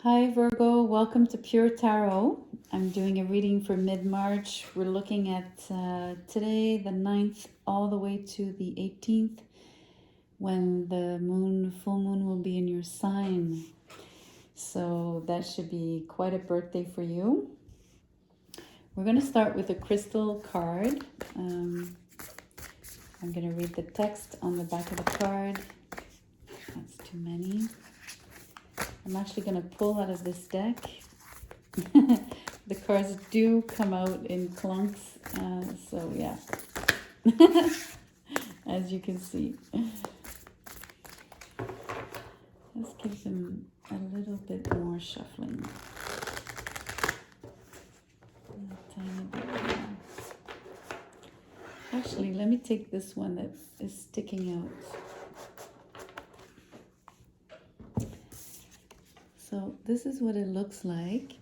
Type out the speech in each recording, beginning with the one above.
Hi Virgo, welcome to Pure Tarot. I'm doing a reading for mid-March. We're looking at today, the 9th, all the way to the 18th, when the full moon will be in your sign. So that should be quite a birthday for you. We're going to start with a crystal card. I'm going to read the text on the back of the card. That's too many. I'm actually going to pull out of this deck. The cards do come out in clunks, so yeah, as you can see. Let's give them a little bit more shuffling. A tiny bit more. Actually, let me take this one that is sticking out. So this is what it looks like.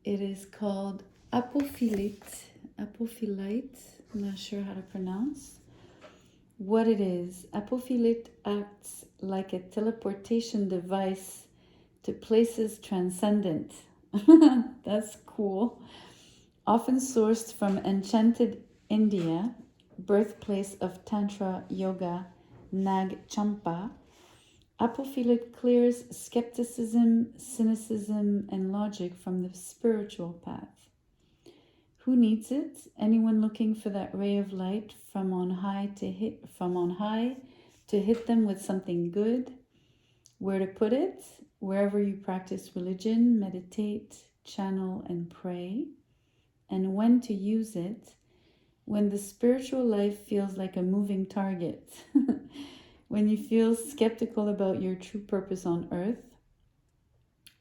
It is called apophilite. Apophilite, I'm not sure how to pronounce. What it is, apophilite acts like a teleportation device to places transcendent. That's cool. Often sourced from enchanted India, birthplace of Tantra Yoga, Nag Champa, apophilite clears skepticism, cynicism, and logic from the spiritual path. Who needs it? Anyone looking for that ray of light from on high to hit them with something good? Where to put it? Wherever you practice religion, meditate, channel, and pray. And when to use it? When the spiritual life feels like a moving target. When you feel skeptical about your true purpose on earth.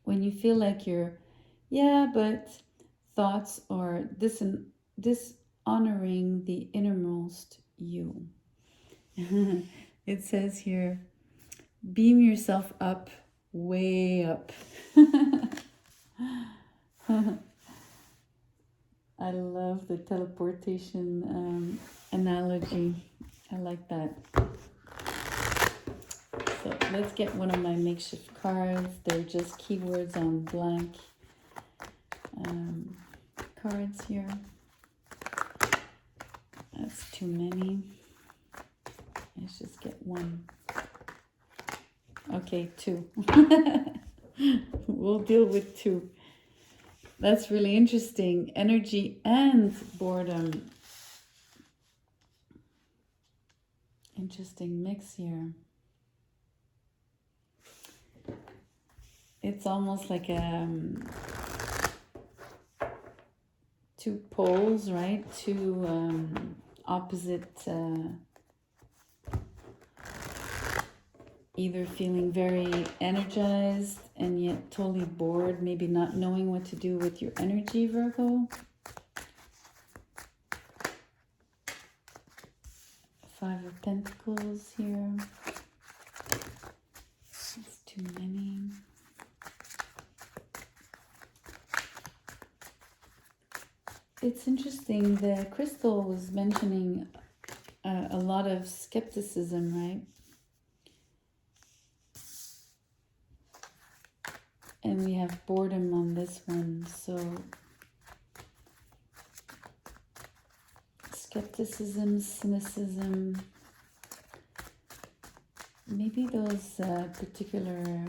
When you feel like your thoughts are dishonoring the innermost you. It says here, beam yourself up, way up. I love the teleportation analogy. I like that. So let's get one of my makeshift cards. They're just keywords on blank cards here. That's too many. Let's just get one. Okay, two. We'll deal with two. That's really interesting. Energy and boredom. Interesting mix here. It's almost like two poles, right? Two opposite, either feeling very energized and yet totally bored, maybe not knowing what to do with your energy, Virgo. Five of Pentacles here. That's too many. It's interesting, the crystal was mentioning a lot of skepticism, right? And we have boredom on this one, so skepticism, cynicism, maybe those particular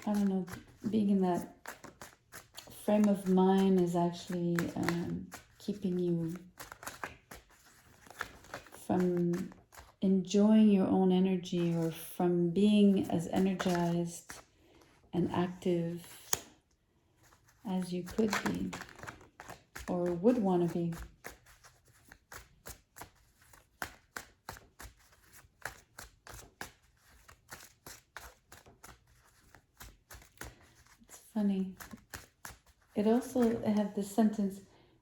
I don't know, being in that frame of mind is actually keeping you from enjoying your own energy or from being as energized and active as you could be or would want to be. Funny. It also had this sentence,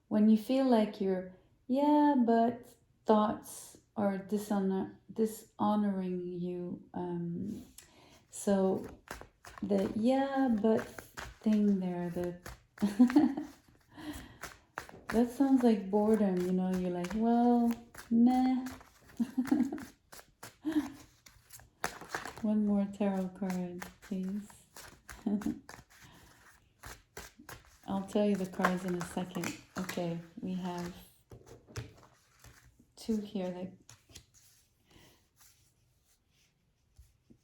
when you feel like your but thoughts are dishonoring you. So the but thing there, that sounds like boredom, you know, you're like, well, meh. One more tarot card, please. I'll tell you the cards in a second. Okay, we have two here that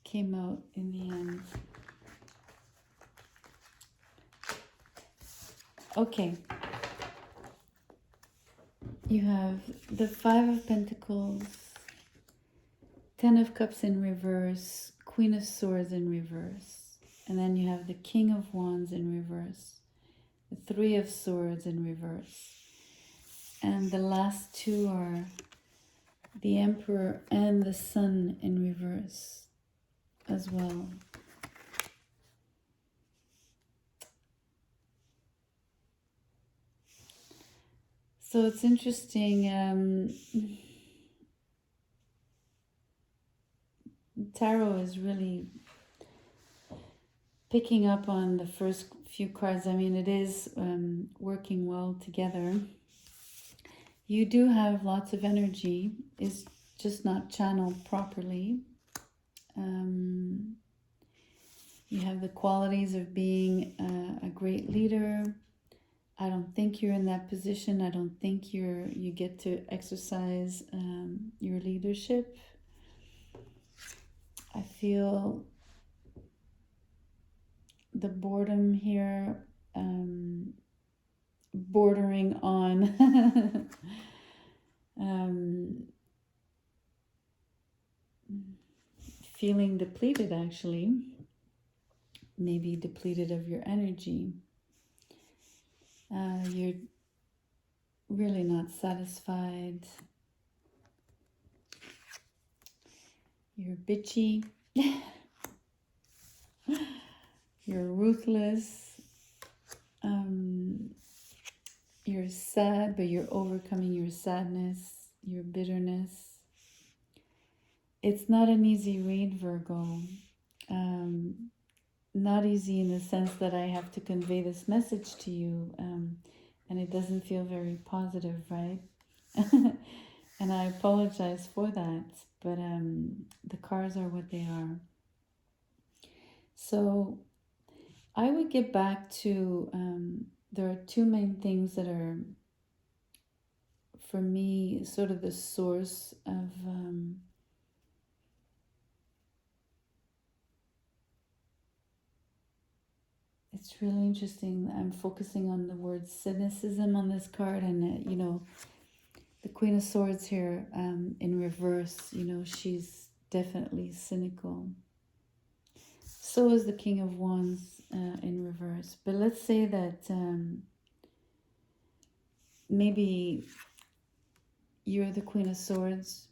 came out in the end. Okay. You have the Five of Pentacles, Ten of Cups in reverse, Queen of Swords in reverse. And then you have the King of Wands in reverse, the Three of Swords in reverse. And the last two are the Emperor and the Sun in reverse as well. So it's interesting. Tarot is really picking up on the first few cards. I mean, it is working well together. You do have lots of energy. It's just not channeled properly. You have the qualities of being a great leader. I don't think you're in that position. I don't think you get to exercise your leadership. I feel the boredom here, bordering on feeling depleted, actually. Maybe depleted of your energy. You're really not satisfied. You're bitchy. You're ruthless. You're sad, but you're overcoming your sadness, your bitterness. It's not an easy read, Virgo. Not easy in the sense that I have to convey this message to you, and it doesn't feel very positive, right? And I apologize for that, but the cards are what they are. So I would get back to, there are two main things that are, for me, sort of the source of it's really interesting. I'm focusing on the word cynicism on this card, and you know, the Queen of Swords here in reverse, you know, she's definitely cynical. So is the King of Wands in reverse. But let's say that maybe you're the Queen of Swords.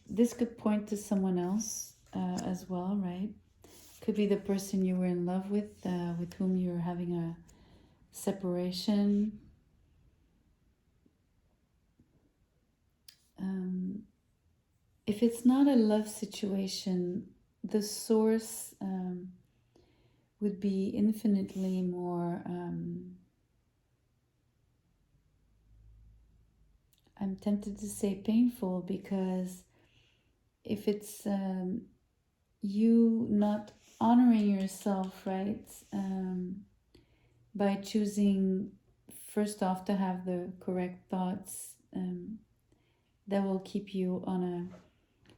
This could point to someone else as well, right? Could be the person you were in love with whom you're having a separation. If it's not a love situation, the source would be infinitely more, I'm tempted to say painful, because if it's you not honoring yourself, right, by choosing first off to have the correct thoughts that will keep you on a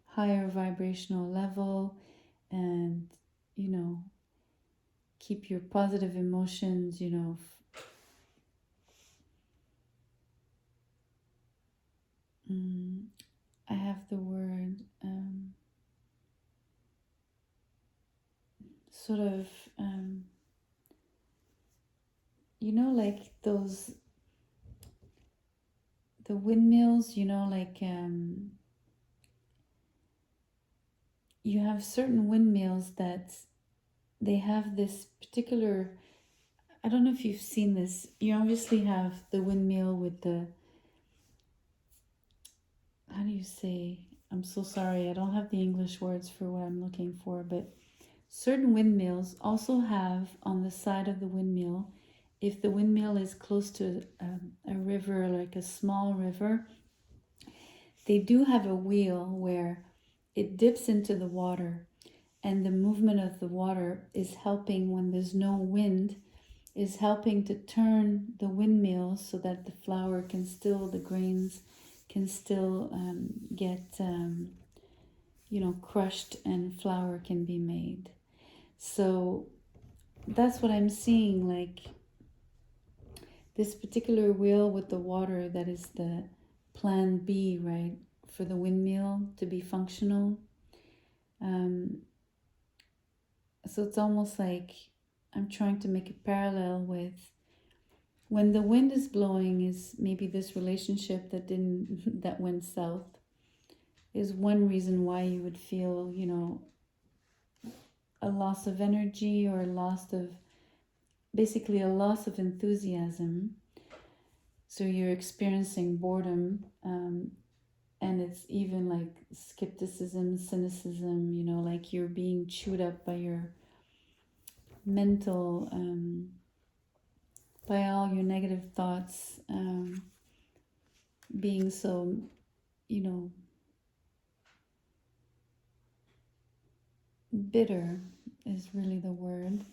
higher vibrational level, and you know, keep your positive emotions, you know, I have the word sort of you know, like those, the windmills, you know, like you have certain windmills that they have this particular, I don't know if you've seen this, you obviously have the windmill with the, how do you say, I'm so sorry, I don't have the English words for what I'm looking for, but certain windmills also have on the side of the windmill, if the windmill is close to a river, like a small river, they do have a wheel where it dips into the water, and the movement of the water is helping when there's no wind, is helping to turn the windmill so that the flour can still, the grains can still get, crushed, and flour can be made. So that's what I'm seeing, like this particular wheel with the water, that is the plan B, right? For the windmill to be functional. So it's almost like I'm trying to make a parallel with when the wind is blowing, is maybe this relationship that went south is one reason why you would feel, a loss of energy, or basically a loss of enthusiasm. So you're experiencing boredom, and it's even like skepticism, cynicism, like you're being chewed up by your mental, by all your negative thoughts, being so, bitter is really the word.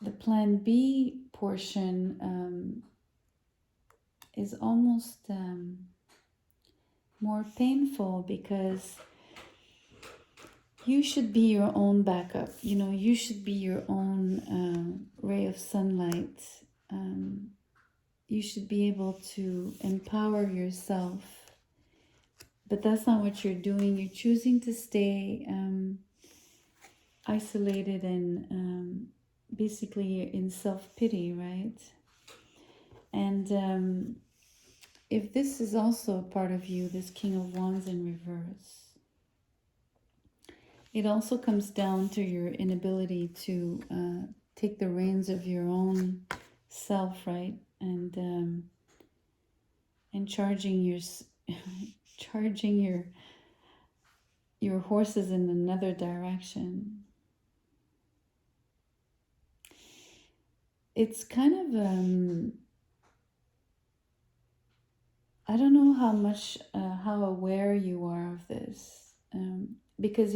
The plan B portion is almost more painful, because you should be your own backup. You should be your own ray of sunlight. You should be able to empower yourself. But that's not what you're doing. You're choosing to stay isolated and basically in self-pity, right? And if this is also a part of you, this King of Wands in reverse, it also comes down to your inability to take the reins of your own self, right? And charging your horses in another direction. It's kind of I don't know how aware you are of this, because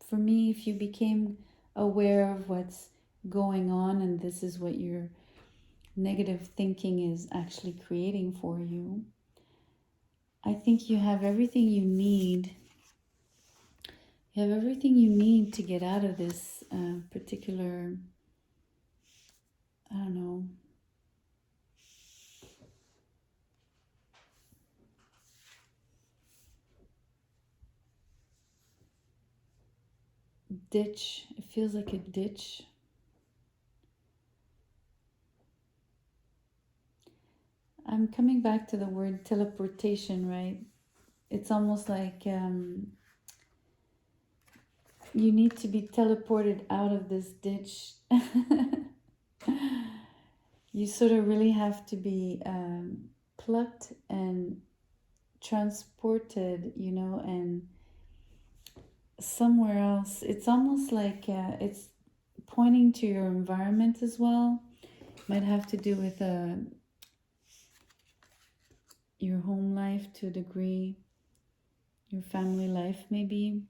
for me, if you became aware of what's going on, and this is what your negative thinking is actually creating for you, I think you have everything you need. You have everything you need to get out of this particular, I don't know, ditch. It feels like a ditch. I'm coming back to the word teleportation, right? It's almost like you need to be teleported out of this ditch. You sort of really have to be plucked and transported, and somewhere else. It's almost like it's pointing to your environment as well. Might have to do with your home life to a degree, your family life maybe.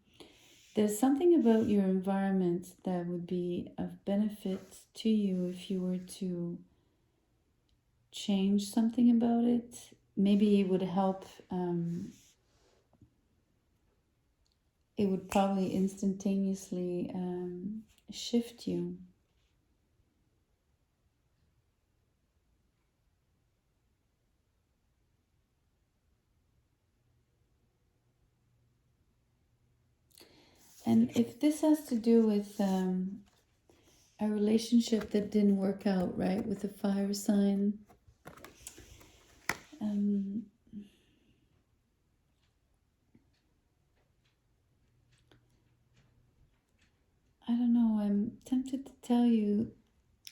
There's something about your environment that would be of benefit to you if you were to change something about it. Maybe it would help. It would probably instantaneously shift you. And if this has to do with a relationship that didn't work out, right, with a fire sign, I don't know, I'm tempted to tell you,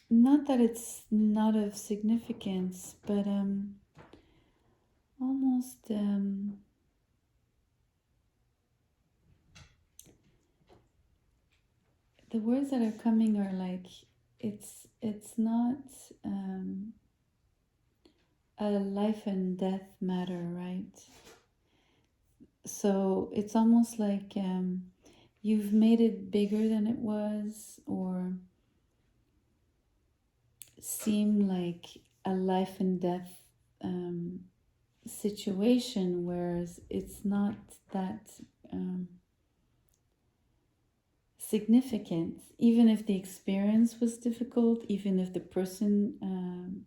not that it's not of significance, but almost the words that are coming are like, it's not a life and death matter, right? So it's almost like you've made it bigger than it was, or seem like a life and death situation, whereas it's not that significant. Even if the experience was difficult, even if the person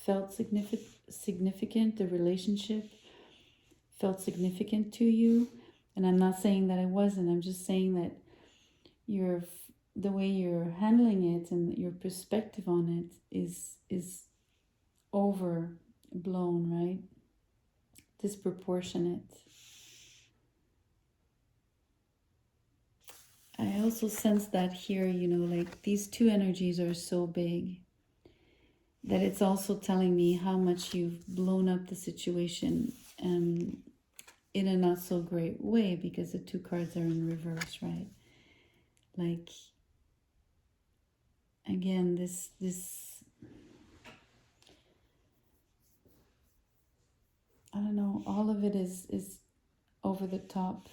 felt significant, the relationship felt significant to you. And I'm not saying that it wasn't. I'm just saying that the way you're handling it and your perspective on it is overblown, right? Disproportionate. I also sense that here, like these two energies are so big that it's also telling me how much you've blown up the situation in a not so great way, because the two cards are in reverse, right? Like, again, this I don't know, all of it is over the top,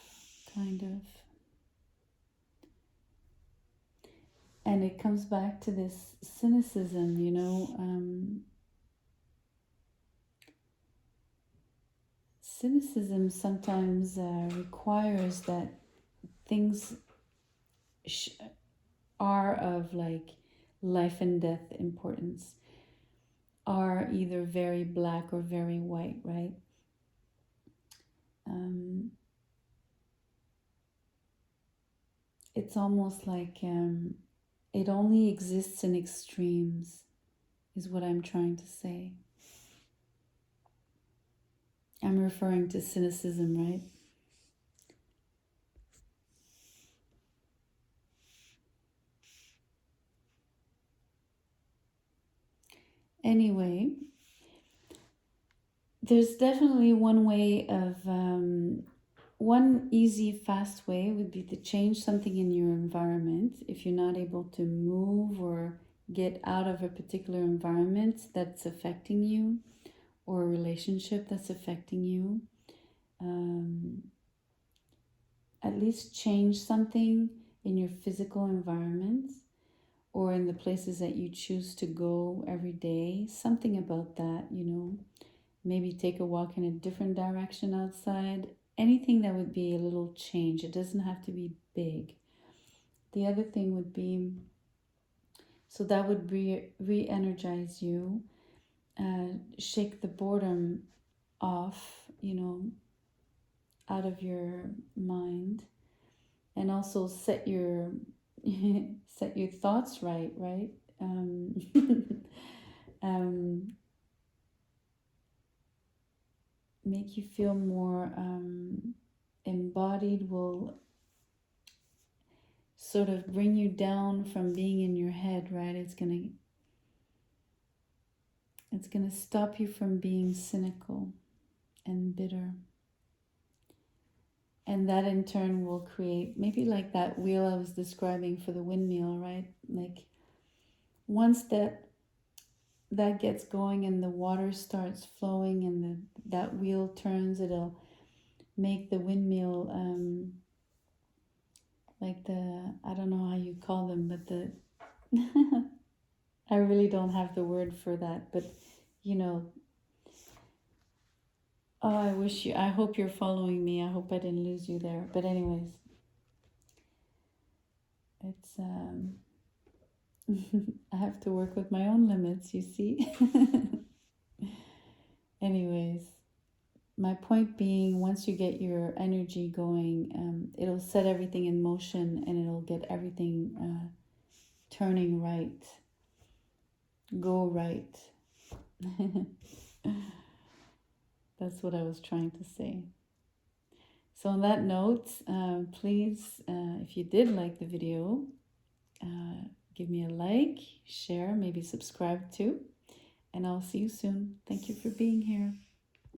kind of. And it comes back to this cynicism, cynicism sometimes requires that things are of like life and death importance, are either very black or very white, right? It's almost like it only exists in extremes, is what I'm trying to say. I'm referring to cynicism, right? Anyway, there's definitely one way of, one easy, fast way would be to change something in your environment. If you're not able to move or get out of a particular environment that's affecting you, or a relationship that's affecting you, at least change something in your physical environment or in the places that you choose to go every day. Something about that, maybe take a walk in a different direction outside. Anything that would be a little change. It doesn't have to be big. The other thing would be, so that would re-energize you, shake the boredom off, out of your mind, and also set your set your thoughts right. Make you feel more embodied, will sort of bring you down from being in your head, right? It's gonna stop you from being cynical and bitter. And that in turn will create maybe like that wheel I was describing for the windmill, right? Like once that gets going and the water starts flowing and that wheel turns, it'll make the windmill like I don't know how you call them, but I really don't have the word for that, but oh, I hope you're following me. I hope I didn't lose you there. But anyways, it's I have to work with my own limits, you see. Anyways, my point being, once you get your energy going, it'll set everything in motion and it'll get everything turning right. Go right. That's what I was trying to say. So on that note, please, if you did like the video, give me a like, share, maybe subscribe too. And I'll see you soon. Thank you for being here.